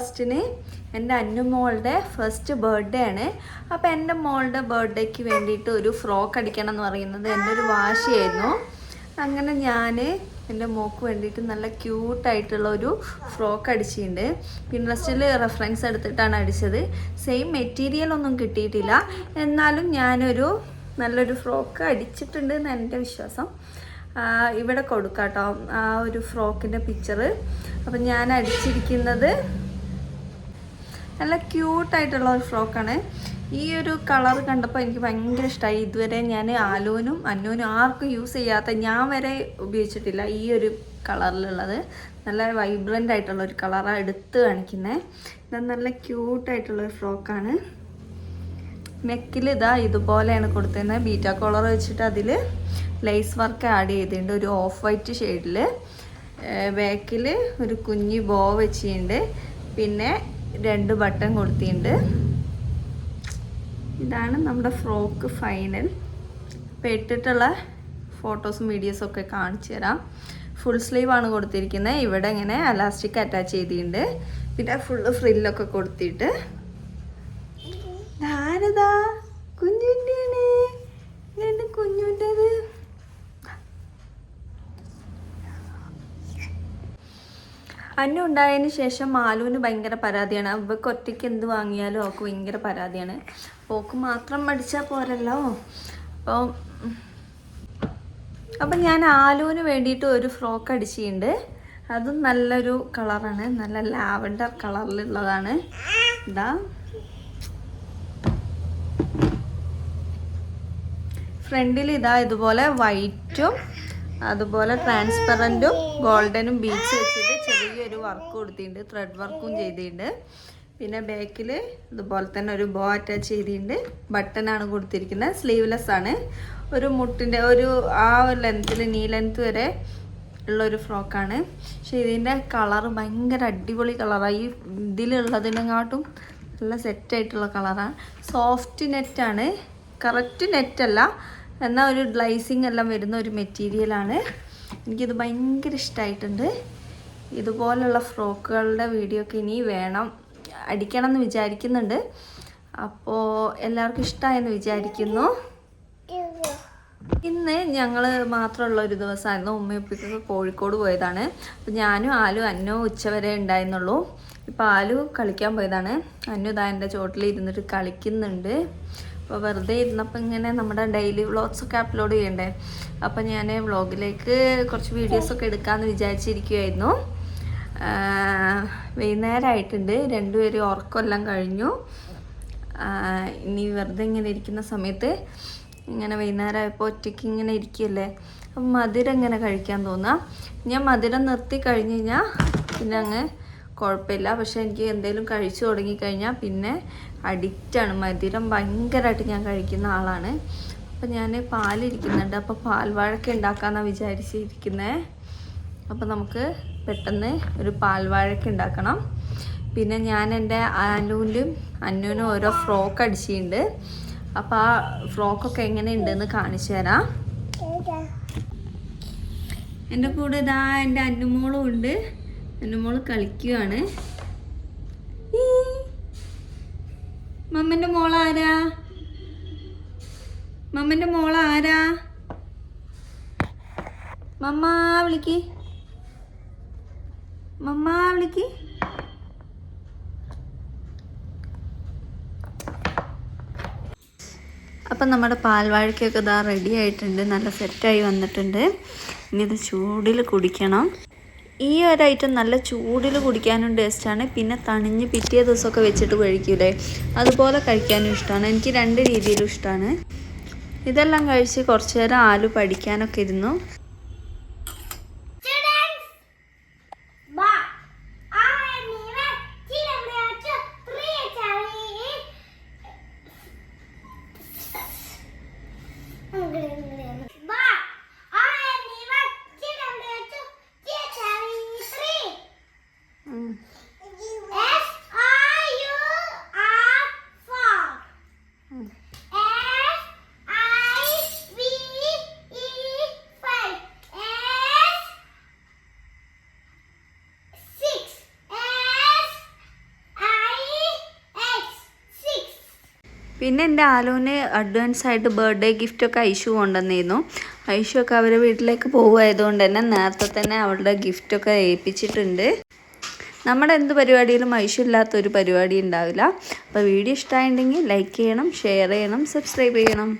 ഫസ്റ്റിന് എൻ്റെ അന്നുമോളുടെ first birthday ആണ്. അപ്പോൾ എൻ്റെ മോളുടെ ബർത്ത്ഡേക്ക് വേണ്ടിയിട്ട് ഒരു ഫ്രോക്ക് അടിക്കണം എന്ന് പറയുന്നത് എൻ്റെ ഒരു വാശിയായിരുന്നു. അങ്ങനെ ഞാൻ എൻ്റെ മോൾക്ക് വേണ്ടിയിട്ട് നല്ല ക്യൂട്ടായിട്ടുള്ള ഒരു ഫ്രോക്ക് അടിച്ചിട്ടുണ്ട്. പിൻട്രസ്റ്റിൽ റെഫറൻസ് എടുത്തിട്ടാണ് അടിച്ചത്. സെയിം മെറ്റീരിയൽ ഒന്നും കിട്ടിയിട്ടില്ല, എന്നാലും ഞാനൊരു നല്ലൊരു ഫ്രോക്ക് അടിച്ചിട്ടുണ്ട് എന്ന് എൻ്റെ വിശ്വാസം. ഇവിടെ കൊടുക്കാം കേട്ടോ ആ ഒരു ഫ്രോക്കിൻ്റെ പിക്ചർ. അപ്പം ഞാൻ അടിച്ചിരിക്കുന്നത് നല്ല ക്യൂട്ടായിട്ടുള്ള ഒരു ഫ്രോക്കാണ്. ഈ ഒരു കളർ കണ്ടപ്പോൾ എനിക്ക് ഭയങ്കര ഇഷ്ടമായി. ഇതുവരെ ഞാൻ ആലൂനും അന്നൂനും ആർക്കും യൂസ് ചെയ്യാത്ത, ഞാൻ വരെ ഉപയോഗിച്ചിട്ടില്ല ഈ ഒരു കളറിലുള്ളത്. നല്ല വൈബ്രൻ്റ് ആയിട്ടുള്ള ഒരു കളറാണ് എടുത്ത് കാണിക്കുന്നത്. ഇത് നല്ല ക്യൂട്ടായിട്ടുള്ളൊരു ഫ്രോക്കാണ്. നെക്കിൽ ഇതാ ഇതുപോലെയാണ് കൊടുത്തിരുന്നത്. ബീറ്റ കോളർ വെച്ചിട്ട് അതിൽ ലേസ് വർക്ക് ആഡ് ചെയ്തിട്ടുണ്ട് ഒരു ഓഫ് വൈറ്റ് ഷെയ്ഡിൽ. ബാക്കിൽ ഒരു കുഞ്ഞി ബോ വെച്ചിട്ടുണ്ട്. പിന്നെ 2 ബട്ടൺ കൊടുത്തിട്ടുണ്ട്. ഇതാണ് നമ്മുടെ ഫ്രോക്ക് ഫൈനൽ. ഇപ്പോൾ ഇട്ടിട്ടുള്ള ഫോട്ടോസും വീഡിയോസും ഒക്കെ കാണിച്ചു തരാം. ഫുൾ സ്ലീവ് ആണ് കൊടുത്തിരിക്കുന്നത്. ഇവിടെ ഇങ്ങനെ അലാസ്റ്റിക് അറ്റാച്ച് ചെയ്തിട്ടുണ്ട്. പിന്നെ ഫുള്ള് ഫ്രില്ലൊക്കെ കൊടുത്തിട്ട് ഞാനിതാ കുഞ്ഞുൻ്റെയാണ്. എൻ്റെ കുഞ്ഞുൻ്റെത് അന്നു ഉണ്ടായതിന് ശേഷം മാലുവിന് ഭയങ്കര പരാതിയാണ്. അവൾക്ക് ഒറ്റയ്ക്ക് എന്ത് വാങ്ങിയാലും അവൾക്ക് ഭയങ്കര പരാതിയാണ്. ഓക്ക് മാത്രം പഠിച്ചാൽ പോരല്ലോ. അപ്പം ഞാൻ ആലുവിന് വേണ്ടിയിട്ട് ഒരു ഫ്രോക്ക് അടിച്ചിട്ടുണ്ട്. അതും നല്ലൊരു കളറാണ്, നല്ല ലാവൻഡർ കളറിലുള്ളതാണ്. ഇതാ ഫ്രണ്ടിൽ ഇതാ ഇതുപോലെ വൈറ്റും അതുപോലെ ട്രാൻസ്പെറൻറ്റും ഗോൾഡനും ബീച്ച് വെച്ചിട്ട് ചെറിയൊരു വർക്ക് കൊടുത്തിട്ടുണ്ട്. ത്രെഡ് വർക്കും ചെയ്തിട്ടുണ്ട്. പിന്നെ ബാക്കിൽ ഇതുപോലെ തന്നെ ഒരു ബോ അറ്റാച്ച് ചെയ്തിട്ടുണ്ട്. ബട്ടനാണ് കൊടുത്തിരിക്കുന്നത്. സ്ലീവ്ലെസ് ആണ്. ഒരു മുട്ടിൻ്റെ ഒരു ആ ഒരു ലെങ്ത്തിൽ നീ ലെങ്ത്ത് വരെ ഉള്ളൊരു ഫ്രോക്കാണ്. പക്ഷേ ഇതിൻ്റെ കളറ് ഭയങ്കര അടിപൊളി കളറാണ്. ഈ ഇതിലുള്ളതിനെക്കാട്ടും നല്ല സെറ്റായിട്ടുള്ള കളറാണ്. സോഫ്റ്റ് നെറ്റാണ്, കറക്റ്റ് നെറ്റല്ല, എന്നാൽ ഒരു ഗ്ലൈസിങ് എല്ലാം വരുന്ന ഒരു മെറ്റീരിയലാണ്. എനിക്കിത് ഭയങ്കര ഇഷ്ടമായിട്ടുണ്ട്. ഇതുപോലുള്ള ഫ്രോക്കുകളുടെ വീഡിയോ ഒക്കെ ഇനി വേണം, അടിക്കണം എന്ന് വിചാരിക്കുന്നുണ്ട്. അപ്പോൾ എല്ലാവർക്കും ഇഷ്ടമായെന്ന് വിചാരിക്കുന്നു. ഇന്ന് ഞങ്ങൾ മാത്രമുള്ള ഒരു ദിവസമായിരുന്നു. ഉമ്മയപ്പൊക്കെ കോഴിക്കോട് പോയതാണ്. അപ്പോൾ ഞാനും ആലു അന്നു ഉച്ചവരെ ഉണ്ടായിരുന്നുള്ളൂ. ഇപ്പോൾ ആലു കളിക്കാൻ പോയതാണ്. അന്നു ഇതാ എൻ്റെ ചോട്ടിൽ ഇരുന്നിട്ട് കളിക്കുന്നുണ്ട്. അപ്പോൾ വെറുതെ ഇരുന്നപ്പോൾ ഇങ്ങനെ നമ്മുടെ ഡെയിലി വ്ളോഗ്സൊക്കെ അപ്ലോഡ് ചെയ്യണ്ടേ, അപ്പോൾ ഞാൻ വ്ളോഗിലേക്ക് കുറച്ച് വീഡിയോസൊക്കെ എടുക്കാമെന്ന് വിചാരിച്ചിരിക്കുമായിരുന്നു. വൈകുന്നേരമായിട്ടുണ്ട്. രണ്ടുപേരും ഉറക്കമെല്ലാം കഴിഞ്ഞു. ഇനി വെറുതെ ഇങ്ങനെ ഇരിക്കുന്ന സമയത്ത് ഇങ്ങനെ വൈകുന്നേരമായപ്പോൾ ഒറ്റയ്ക്ക് ഇങ്ങനെ ഇരിക്കുകയല്ലേ, അപ്പം മധുരം ഇങ്ങനെ കഴിക്കാൻ തോന്നുക. ഞാൻ മധുരം നിർത്തി കഴിഞ്ഞ് കഴിഞ്ഞാൽ പിന്നെ അങ്ങ് കുഴപ്പമില്ല. പക്ഷേ എനിക്ക് എന്തെങ്കിലും കഴിച്ചു തുടങ്ങിക്കഴിഞ്ഞാൽ പിന്നെ അഡിക്റ്റാണ്. മധുരം ഭയങ്കരമായിട്ട് ഞാൻ കഴിക്കുന്ന ആളാണ്. അപ്പോൾ ഞാൻ പാലിരിക്കുന്നുണ്ട്. അപ്പോൾ പാൽവാഴക്ക ഉണ്ടാക്കാമെന്നാണ് വിചാരിച്ചിരിക്കുന്നത്. അപ്പോൾ നമുക്ക് പെട്ടെന്ന് ഒരു പാൽവാഴക്ക ഉണ്ടാക്കണം. പിന്നെ ഞാൻ എൻ്റെ ആലൂനും അന്നൂനും ഓരോ ഫ്രോക്ക് അടിച്ചിട്ടുണ്ട്. അപ്പോൾ ആ ഫ്രോക്കൊക്കെ എങ്ങനെയുണ്ടെന്ന് കാണിച്ചു തരാം. എൻ്റെ കൂടെ ഇതാ എൻ്റെ അന്നുമോളും ഉണ്ട്. അന്നുമോള് കളിക്കുകയാണ്. മമ്മൻ്റെ മോളാരാ? മമ്മൻ്റെ മോളാരാ? മമ്മ വിളിക്ക്, മമ്മ വിളിക്ക്. അപ്പം നമ്മുടെ പാൽവാഴക്കൊക്കെ ഇതാ റെഡി ആയിട്ടുണ്ട്. നല്ല സെറ്റായി വന്നിട്ടുണ്ട്. ഇനി ഇത് ചൂടിൽ കുടിക്കണം. ഈ ഒരു ഐറ്റം നല്ല ചൂടിൽ കുടിക്കാനും ടേസ്റ്റാണ്. പിന്നെ തണിഞ്ഞ് പിറ്റേ ദിവസമൊക്കെ വെച്ചിട്ട് കഴിക്കൂലേ, അതുപോലെ കഴിക്കാനും ഇഷ്ടമാണ്. എനിക്ക് 2 രീതിയിലും ഇഷ്ടമാണ്. ഇതെല്ലാം കഴിച്ച് കുറച്ച് നേരം ആലു പഠിക്കാനൊക്കെ ഇരുന്നു. പിന്നെ എൻ്റെ ആലുവിന് അഡ്വാൻസ് ആയിട്ട് ബർത്ത്ഡേ ഗിഫ്റ്റൊക്കെ ഐഷു കൊണ്ടുവന്നിരുന്നു. ഐഷു ഒക്കെ അവരുടെ വീട്ടിലേക്ക് പോകുമായതുകൊണ്ട് തന്നെ നേരത്തെ തന്നെ അവളുടെ ഗിഫ്റ്റൊക്കെ ഏൽപ്പിച്ചിട്ടുണ്ട്. നമ്മുടെ എന്ത് പരിപാടിയിലും ഐഷു ഇല്ലാത്തൊരു പരിപാടി ഉണ്ടാവില്ല. അപ്പോൾ വീഡിയോ ഇഷ്ടമായിട്ടുണ്ടെങ്കിൽ ലൈക്ക് ചെയ്യണം, ഷെയർ ചെയ്യണം, സബ്സ്ക്രൈബ് ചെയ്യണം.